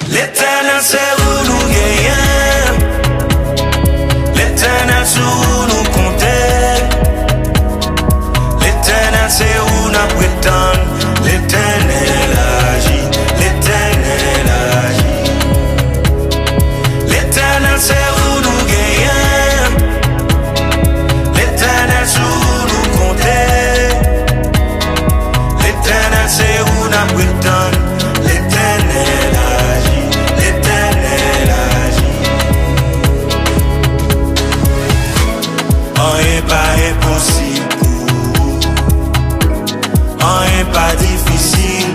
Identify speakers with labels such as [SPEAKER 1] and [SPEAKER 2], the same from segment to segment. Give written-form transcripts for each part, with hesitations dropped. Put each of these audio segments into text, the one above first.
[SPEAKER 1] L'éternel c'est où nous gagnons, l'éternel c'est où nous comptons, l'éternel c'est où nous prétendons, l'éternel agit, l'éternel agit. L'éternel c'est où nous gagnons, l'éternel c'est où nous comptons, l'éternel c'est où nous prétendons, l'éternel agit. Rien pas impossible pour rien pas difficile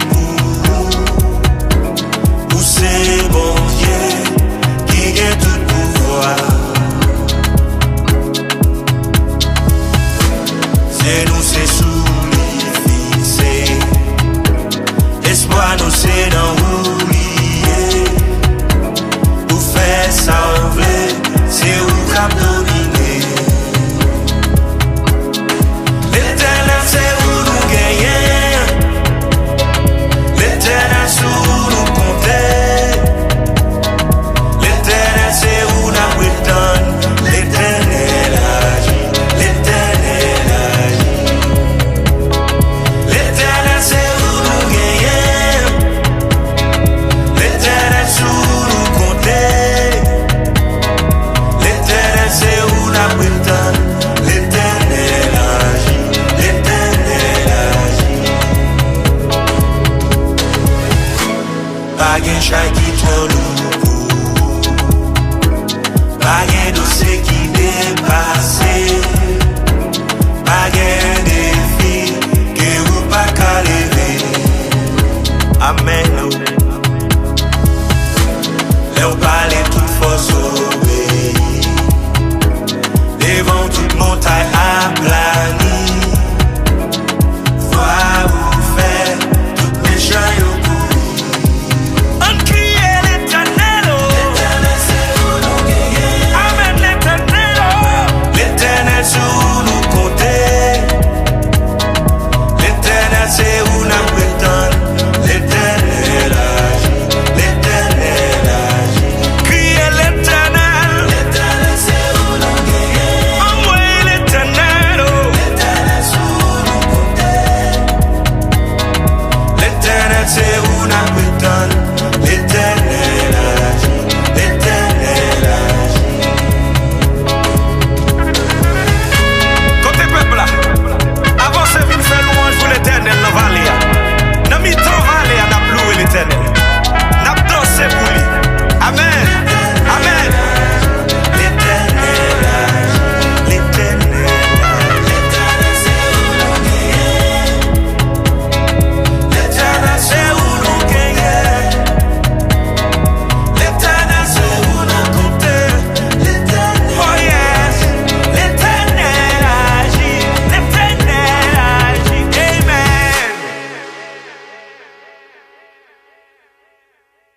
[SPEAKER 1] pour c'est bon Dieu qui gagne tout pouvoir. C'est nous c'est sous les fixé, espoir nous c'est dans oublier, pour faire sembler c'est où cap dominer. L'éternel c'est où nous gagnons, l'éternel c'est où nous comptons, l'éternel c'est où nous prétendons, l'éternel agit, l'éternel agit. L'éternel c'est où nous gagnons, l'éternel c'est où nous comptons, l'éternel c'est où nous prétendons, l'éternel agit. Pas gain chai qui trop lourd, pas gain dossier qui dépassé, pas gain défi que vous pas qu'à lever. Amen. Léo pas